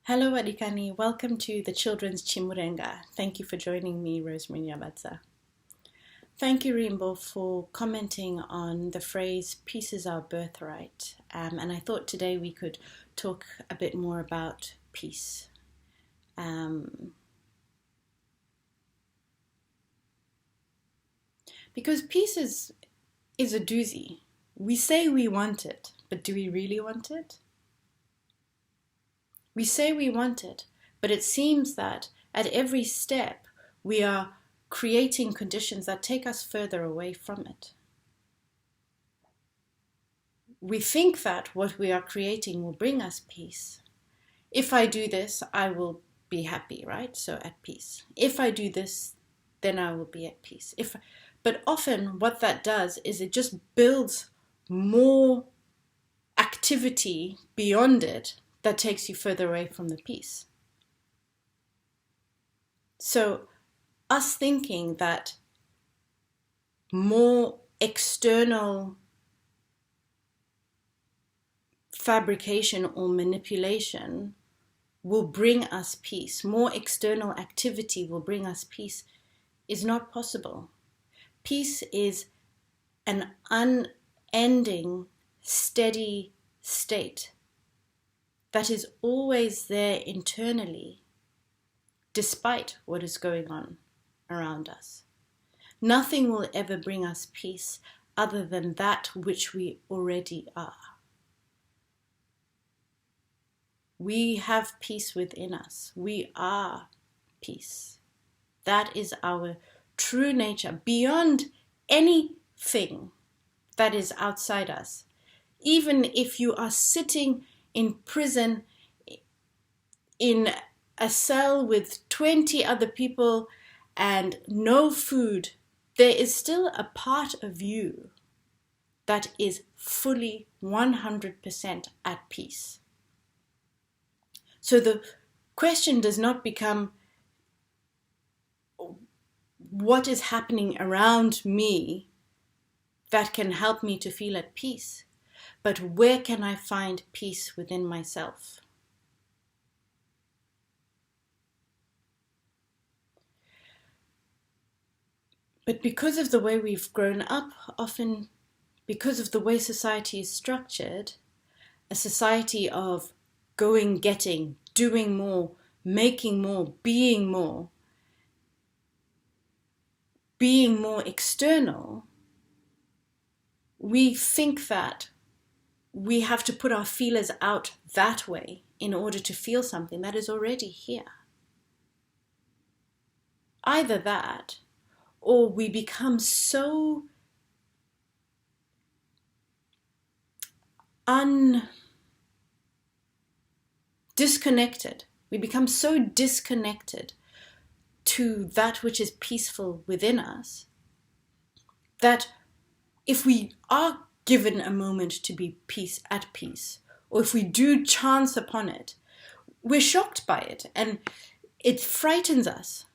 Hello, Adikani. Welcome to the Children's Chimurenga. Thank you for joining me, Rosemary Nyabatsa. Thank you, Rimbo, for commenting on the phrase, peace is our birthright. And I thought today we could talk a bit more about peace. Because peace is a doozy. We say we want it, but do we really want it? We say we want it, but it seems that at every step we are creating conditions that take us further away from it. We think that what we are creating will bring us peace. If I do this, I will be happy, right? So at peace. If I do this, then I will be at peace. But often what that does is it just builds more activity beyond it that takes you further away from the peace. So us thinking that more external fabrication or manipulation will bring us peace, more external activity will bring us peace, is not possible. Peace is an unending, steady state that is always there internally, despite what is going on around us. Nothing will ever bring us peace other than that which we already are. We have peace within us. We are peace. That is our true nature, beyond anything that is outside us. Even if you are sitting in prison, in a cell with 20 other people and no food, there is still a part of you that is fully 100% at peace. So the question does not become what is happening around me that can help me to feel at peace, but where can I find peace within myself? But because of the way we've grown up, often because of the way society is structured, a society of going, getting, doing more, making more, being more external, we think that we have to put our feelers out that way in order to feel something that is already here. Either that, or we become so disconnected. We become so disconnected to that which is peaceful within us that if we are given a moment to be at peace, or if we do chance upon it, we're shocked by it and it frightens us.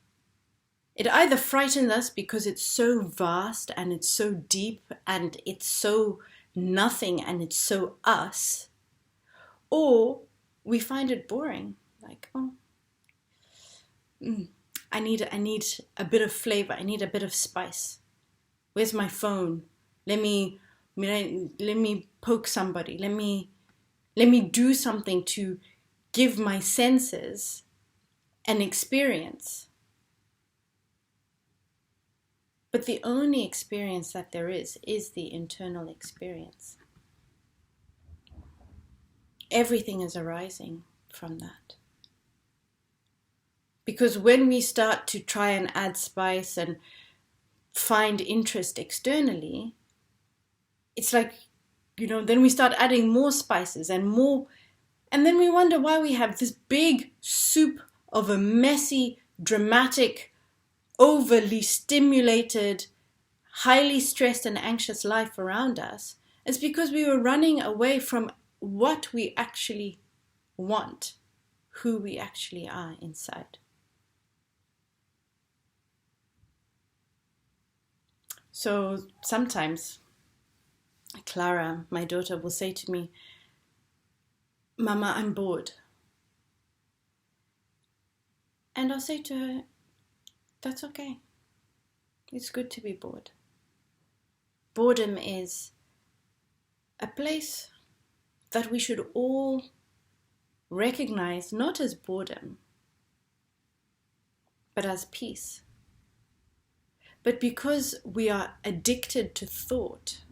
It either frightens us because it's so vast and it's so deep and it's so nothing and it's so us, or we find it boring, like, I need a bit of flavor, I need a bit of spice. Where's my phone? Let me poke somebody. Let me do something to give my senses an experience. But the only experience that there is the internal experience. Everything is arising from that. Because when we start to try and add spice and find interest externally, it's like, then we start adding more spices and more, and then we wonder why we have this big soup of a messy, dramatic, overly stimulated, highly stressed and anxious life around us. It's because we were running away from what we actually want, who we actually are inside. So sometimes Clara, my daughter, will say to me, Mama, I'm bored. And I'll say to her, that's okay. It's good to be bored. Boredom is a place that we should all recognize not as boredom, but as peace. But because we are addicted to thought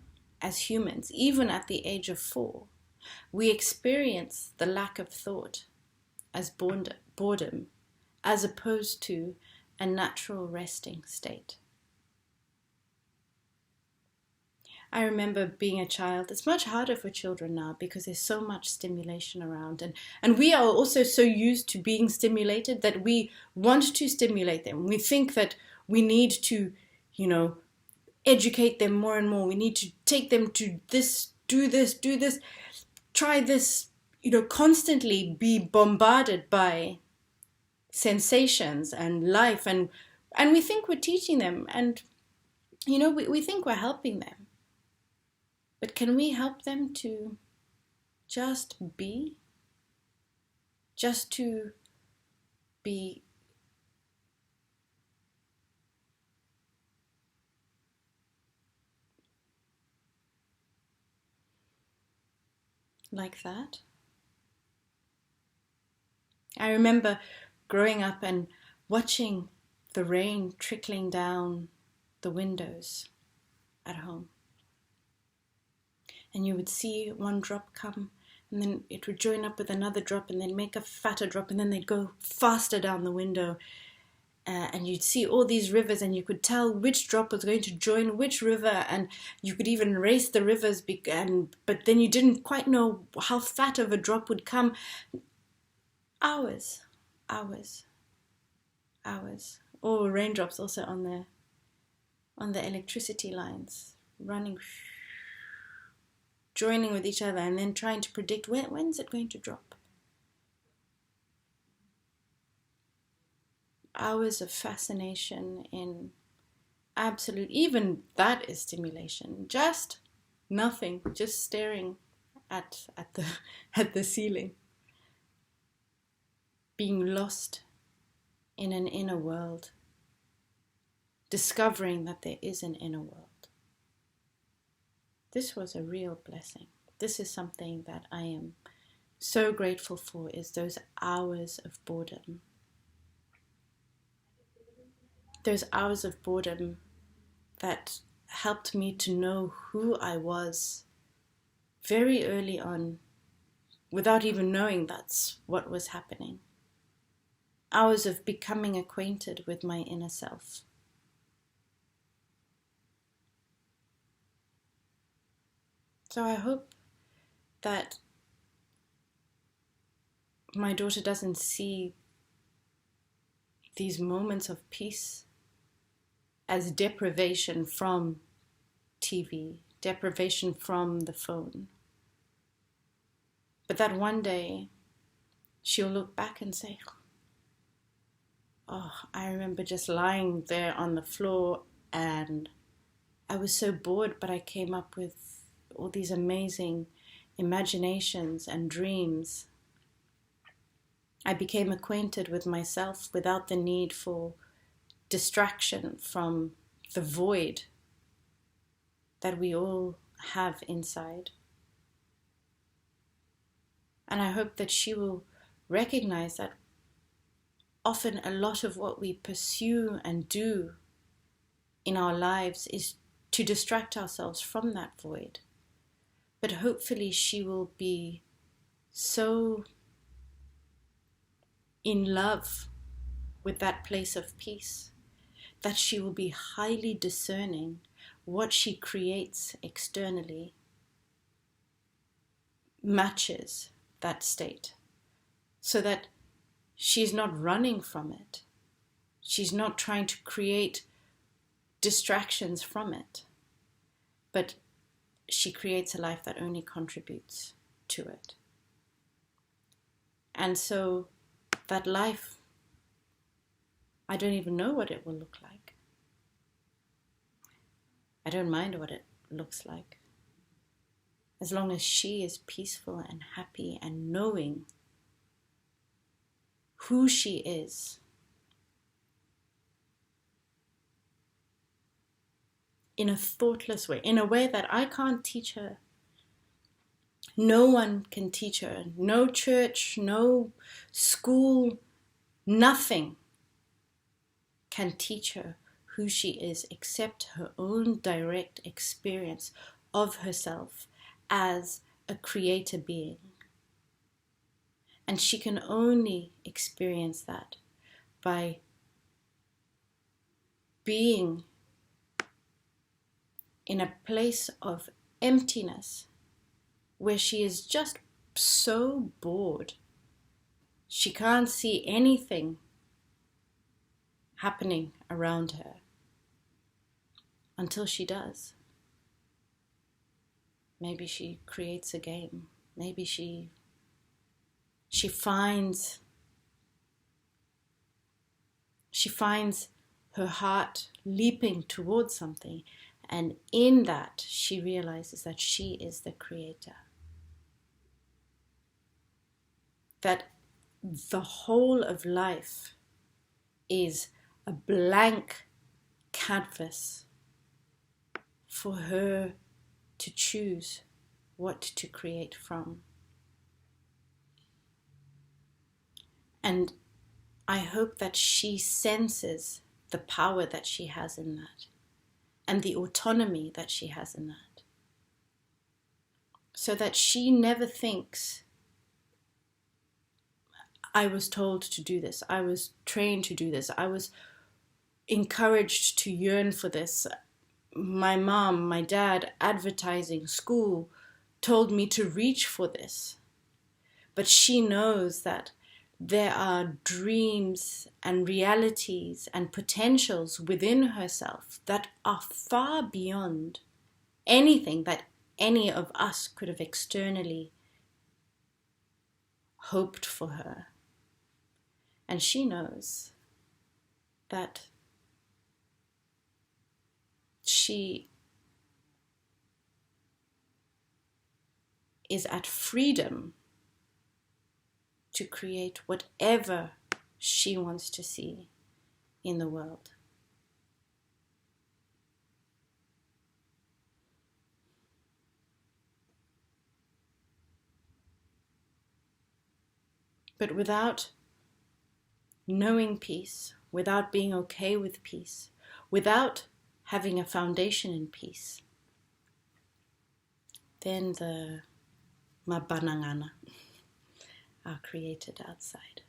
as humans, even at the age of 4, we experience the lack of thought as boredom, as opposed to a natural resting state. I remember being a child. It's much harder for children now because there's so much stimulation around. And we are also so used to being stimulated that we want to stimulate them. We think that we need to, educate them more and more. We need to take them to this, do this, try this, constantly be bombarded by sensations and life. And we think we're teaching them, and, we think we're helping them. But can we help them to just be? Just to be like that? I remember growing up and watching the rain trickling down the windows at home. And you would see one drop come, and then it would join up with another drop and then make a fatter drop, and then they'd go faster down the window. And you'd see all these rivers, and you could tell which drop was going to join which river, and you could even race the rivers, but then you didn't quite know how fat of a drop would come. Hours. Or raindrops also on the electricity lines, running, joining with each other, and then trying to predict when's it going to drop. Hours of fascination in absolute, even that is stimulation. Just nothing, just staring at the ceiling, being lost in an inner world, discovering that there is an inner world. This was a real blessing. This is something that I am so grateful for, is those hours of boredom. Those hours of boredom that helped me to know who I was very early on, without even knowing that's what was happening. Hours of becoming acquainted with my inner self. So I hope that my daughter doesn't see these moments of peace as deprivation from TV, deprivation from the phone. But that one day she'll look back and say, oh, I remember just lying there on the floor and I was so bored, but I came up with all these amazing imaginations and dreams. I became acquainted with myself without the need for distraction from the void that we all have inside. And I hope that she will recognize that often a lot of what we pursue and do in our lives is to distract ourselves from that void. But hopefully she will be so in love with that place of peace that she will be highly discerning what she creates externally matches that state, so that she's not running from it. She's not trying to create distractions from it, but she creates a life that only contributes to it. And so that life, I don't even know what it will look like. I don't mind what it looks like, as long as she is peaceful and happy and knowing who she is in a thoughtless way, in a way that I can't teach her. No one can teach her. No church, no school, nothing can teach her who she is except her own direct experience of herself as a creator being. And she can only experience that by being in a place of emptiness where she is just so bored. She can't see anything happening around her until she does. Maybe she creates a game. Maybe she finds her heart leaping towards something, and in that she realizes that she is the creator. That the whole of life is a blank canvas for her to choose what to create from. And I hope that she senses the power that she has in that and the autonomy that she has in that, so that she never thinks, I was told to do this, I was trained to do this, I was encouraged to yearn for this, my mom, my dad, advertising, school told me to reach for this. But she knows that there are dreams and realities and potentials within herself that are far beyond anything that any of us could have externally hoped for her. And she knows that she is at freedom to create whatever she wants to see in the world. But without knowing peace, without being okay with peace, without having a foundation in peace, then the Mabanan'ana are created outside.